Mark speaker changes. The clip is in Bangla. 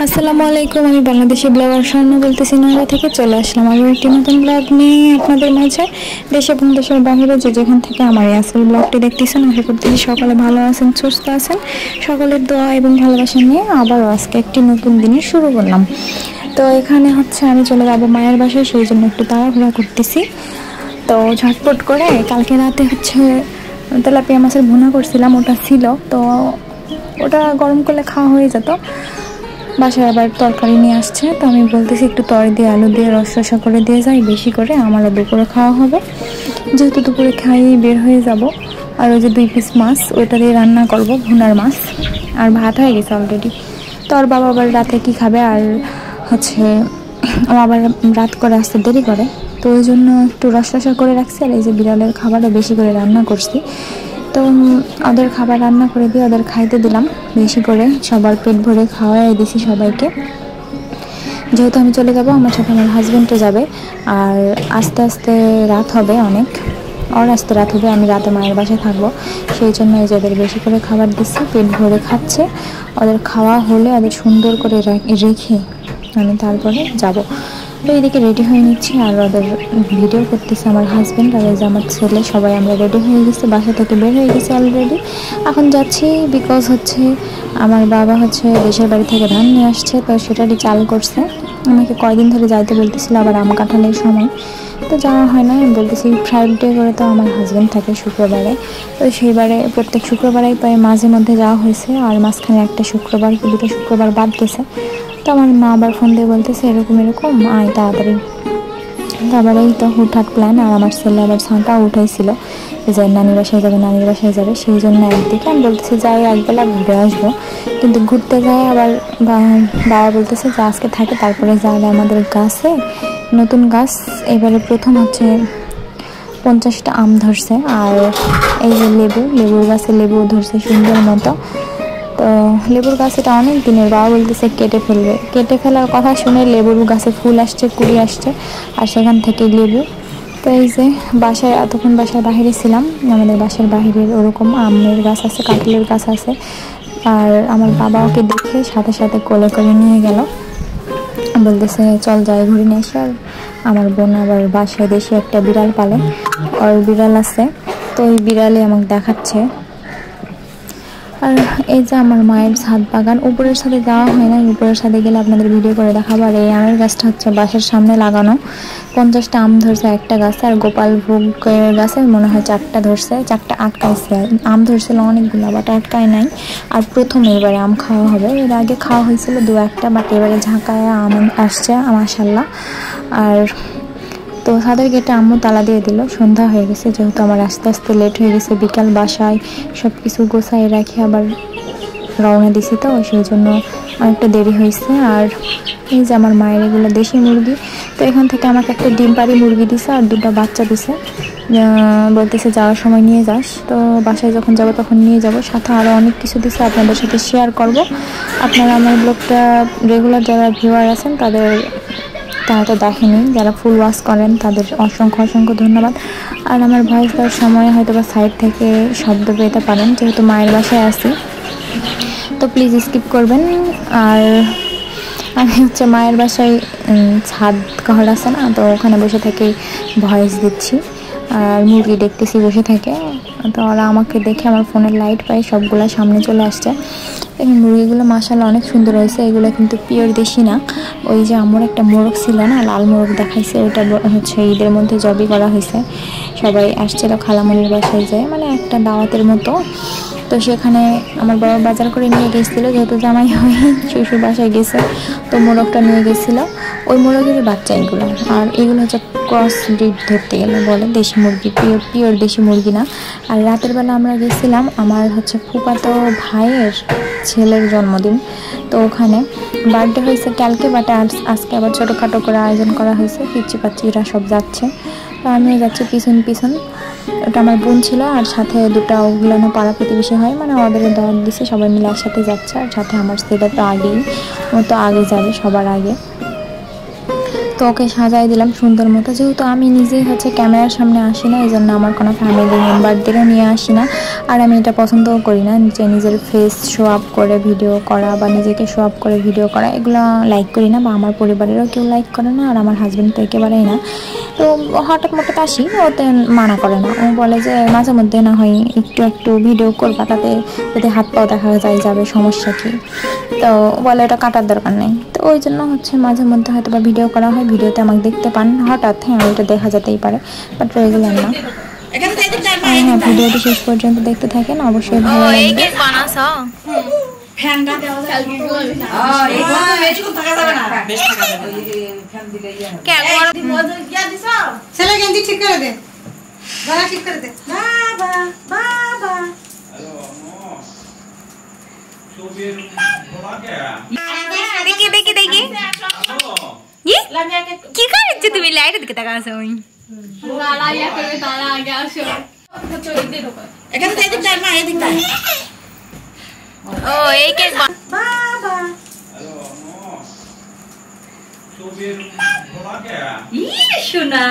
Speaker 1: আসসালামু আলাইকুম। আমি বাংলাদেশি ব্লগার স্বর্ণ বলতেছি, নয়ডা থেকে চলে আসলাম আরও একটি নতুন ব্লগ নিয়ে আপনাদের মাঝে। দেশ এবং দেশের বাইরে যে যেখান থেকে আমার এই আসল ব্লগটি দেখতেছেন, আশা করতেছি সকালে ভালো আছেন, সুস্থ আছেন। সকলের দোয়া এবং ভালোবাসা নিয়ে আবারও আজকে একটি নতুন দিনের শুরু করলাম। তো এখানে হচ্ছে আমি চলে যাবো মায়ের বাসায়, সেই জন্য একটু তাড়াহুড়া করতেছি। তো ঝটপট করে কালকে রাতে হচ্ছে তেলাপিয়া মাছের ভুনা করছিলাম, ওটা ছিল, তো ওটা গরম করলে খাওয়া হয়ে যেত। বাসায় আবার তরকারি নিয়ে আসছে, তো আমি বলতেছি একটু তরি দিয়ে আলু দিয়ে রসা করে দিয়ে যাই, বেশি করে আমারও দুপুরে খাওয়া হবে, যেহেতু দুপুরে খাইয়ে বের হয়ে যাব। আর ওই যে 2 পিস মাছ, ওইটা দিয়ে রান্না করব, ভুনার মাছ। আর ভাত হয়ে গেছে অলরেডি। তো আর বাবা আবার রাতে কি খাবে, আর হচ্ছে ও আবার রাত করে আসতে দেরি করে, তো ওই জন্য একটু রসা করে রাখছি। আর এই যে বিড়ালের খাবারও বেশি করে রান্না করছি, তো ওদের খাবার রান্না করে দিয়ে ওদের খাইতে দিলাম বেশি করে, সবার পেট ভরে খাওয়াই দিছি সবাইকে। যেহেতু আমি চলে যাব, আমার সাথে আমার হাজব্যান্ডও যাবে, আর আস্তে আস্তে রাত হবে অনেক, আসতে রাত হবে, আমি রাতে মায়ের বাসায় থাকবো, সেই জন্য এই যে ওদের বেশি করে খাবার দিচ্ছি, পেট ভরে খাচ্ছে। ওদের খাওয়া হলে ওদের সুন্দর করে রেখে আমি তারপরে যাব। তো এইদিকে রেডি হয়ে নিচ্ছি, আর ওদের ভিডিও করতেছে আমার হাজব্যান্ড আর এই যে আমার ছেলে, সবাই আমরা রেডি হয়ে গেছি, বাসা থেকে বের হয়ে গেছি অলরেডি। এখন যাচ্ছি বিকজ হচ্ছে আমার বাবা হচ্ছে দেশের বাড়ি থেকে ধান নিয়ে আসছে, তো সেটারই চাল করছে। আমাকে কয়দিন ধরে যাইতে বলতেছিল, আবার আম কাঁঠালের সময়, তো যাওয়া হয় না। আমি বলতেছি ফ্রাইডে করে তো আমার হাজব্যান্ড থাকে শুক্রবারে, তো সেইবারে প্রত্যেক শুক্রবারেই প্রায় মাঝে মধ্যে যাওয়া হয়েছে, আর মাঝখানে একটা শুক্রবার কি 2টা শুক্রবার বাদ গেছে। তো আমার মা আবার ফোন দিয়ে বলতেছে এরকম এরকম আয় তাড়াতাড়ি। তো আবার এই তো হুটহাট প্ল্যান, আর আমার ছেলে আবার ছাঁটাও উঠাইছিল যে নানির বাসায় যাবে, সেই জন্য একদিকে আমি বলতেছি যাই একবেলা ঘুরে আসবো, কিন্তু ঘুরতে যায় আবার বাবা বলতেছে যে আজকে থাকে তারপরে যাবে। আমাদের গাছে নতুন গাছ, এবারে প্রথম হচ্ছে 50টা আম ধরছে, আর এই যে লেবুর গাছে লেবু ধরছে সুন্দর মতো। তো লেবুর গাছ এটা অনেক দিনের, বাবা বলতেছে কেটে ফেলার কথা শুনে লেবুর গাছে ফুল আসছে, কুড়ি আসছে, আর সেখান থেকে লেবু। তো এই যে এতক্ষণ বাসার বাহিরে ছিলাম, আমাদের বাসার বাহিরের ওরকম আমের গাছ আছে, কাঁঠালের গাছ আছে, আর আমার বাবা ওকে দেখে সাথে সাথে কোলে করে নিয়ে গেল, বলতেছে চল যাই ঘুরে নিয়ে আসি। আর আমার বোন আবার বাসায় দেশে একটা বিড়াল পালে, আর বিড়াল আছে, তো ওই বিড়ালে আমাকে দেখাচ্ছে। আর এই যে আমার মায়ের ছাদ বাগান, উপরের ছাদে যাওয়া হয় না, উপরের ছাদে গেলে আপনাদের ভিডিও করে দেখাবো। আর এই আমের গাছটা হচ্ছে বাসার সামনে লাগানো, 50টা আম ধরছে একটা গাছে, আর গোপাল ভোগের গাছে মনে হয় 4টা ধরছে, 4টা আটকাইছে। আম ধরছিল অনেকগুলো, বাট আটকায় নাই। আর প্রথম এবারে আম খাওয়া হবে, এর আগে খাওয়া হয়েছিল 2-1টা, বাট এবারে ঝাঁকায় আম আসছে মাশাআল্লাহ। আর তো ছাদের গেটে আম্মু তালা দিয়ে দিল, সন্ধ্যা হয়ে গেছে, যেহেতু আমার আস্তে আস্তে লেট হয়ে গেছে, বিকাল বাসায় সব কিছু গোছায় রাখি আবার রওনা দিছি, তো সেই জন্য অনেকটা দেরি হয়েছে। আর এই যে আমার মায়ের এগুলো দেশি মুরগি, তো এখান থেকে আমাকে একটা ডিম পাড়ি মুরগি দিছে আর 2টা বাচ্চা দিছে, বলতেছে যাওয়ার সময় নিয়ে যাস, তো বাসায় যখন যাব তখন নিয়ে যাব। সাথে আরও অনেক কিছু দিছে, আপনাদের সাথে শেয়ার করব। আপনারা আমার ব্লগটা রেগুলার যারা ভিউয়ার আছেন তারা তো দেখেনি, যারা ফুল ওয়াচ করেন তাদের অসংখ্য ধন্যবাদ। আর আমার ভয়েস দেওয়ার সময় হয়তো বা সাইড থেকে শব্দ পেতে পারেন, যেহেতু মায়ের বাসায় আছি, তো প্লিজ স্কিপ করবেন। আর আমি হচ্ছে মায়ের বাসায় ছাদ ঘর আছে না, তো ওখানে বসে থেকে ভয়েস দিচ্ছি, আর মুরগি দেখতেছি বসে থাকে। তো ওরা আমাকে দেখে আমার ফোনের লাইট পাই সবগুলা সামনে চলে আসছে। এই মুরগিগুলো মাশাআল্লাহ অনেক সুন্দর হয়েছে, এগুলো কিন্তু পিওর দেশি না। ওই যে আমার একটা মোরগ ছিল না, লাল মোরগ দেখাইছে, ওটা হচ্ছে ঈদের মধ্যে জবই করা হয়েছে। সবাই আসছিল খালামণির বাসায় যায়, মানে একটা দাওয়াতের মতো, তো সেখানে আমার বাবা বাজার করে নিয়ে গেছিলো, যেহেতু জামাই হয়ে শ্বশুর বাসায় গেছে, তো মোরগটা নিয়ে গেছিলো, ওই মোরগের বাচ্চা এগুলো। আর এগুলো হচ্ছে ক্রস ব্রিড ধরতে গেলে বলে, দেশি মুরগি, পিওর দেশি মুরগি না। আর রাতের বেলা আমরা গেছিলাম, আমার হচ্ছে ফুফাতো ভাইয়ের ছেলের জন্মদিন, তো ওখানে বার্থডে হয়েছে কালকে, বাট আজকে আবার ছোটোখাটো করে আয়োজন করা হয়েছে, পিচ্চি পাচ্চিরা সব যাচ্ছে, তো আমিও যাচ্ছি পিছন। ওটা আমার বোন ছিল, আর সাথে 2টা ওগুলানো পাড়া প্রতিবেশী হয়, মানে ওদের দাওয়াত দিছে, সবাই মিলে একসাথে যাচ্ছে। আর সাথে আমার ছেলে তো আগে যাবে সবার আগে। তো ওকে সাজাই দিলাম সুন্দর মতো। যেহেতু আমি নিজেই হচ্ছে ক্যামেরার সামনে আসি না, এই জন্য আমার কোনো ফ্যামিলি মেম্বারদেরও নিয়ে আসি না। আর আমি এটা পছন্দও করি না, যে নিজের ফেস শো আপ করে ভিডিও করা বা নিজেকে শো আপ করে ভিডিও করা, এগুলো লাইক করি না, বা আমার পরিবারেরও কেউ লাইক করে না, আর আমার হাজব্যান্ড তো একেবারেই না। তো হঠাৎ মঠাৎ আসি, ওতে মানা করে না, ও বলে যে মাঝে মধ্যে না হয় একটু একটু ভিডিও করবা, তাতে যদি হাত পাও দেখা যাবে সমস্যা কি। তো বলে এটা কাটার দরকার নেই। তো ওই জন্য হচ্ছে মাঝে মধ্যে হয়তো বা ভিডিও করা হয়, ভিডিওতে আমাকে দেখতে পান হঠাৎ, হ্যাঁ ওইটা দেখা যেতেই পারে, বাট রেগুলার না। হ্যাঁ, ভিডিওটি শেষ পর্যন্ত দেখতে থাকেন, অবশ্যই ভালো লাগবে।
Speaker 2: ছেলে গেঞ্জি ঠিক করে দে, গলা ঠিক করে দে। বাবা বাবা
Speaker 1: দেখি দেখি দেখি কি করছো তুমি? লাইটের দিকে তাকা আছো। ওই
Speaker 2: এখানে এদিক টাইম মা, এদিক টাইম।
Speaker 1: ও এই কেক
Speaker 2: বাবা
Speaker 1: শোনা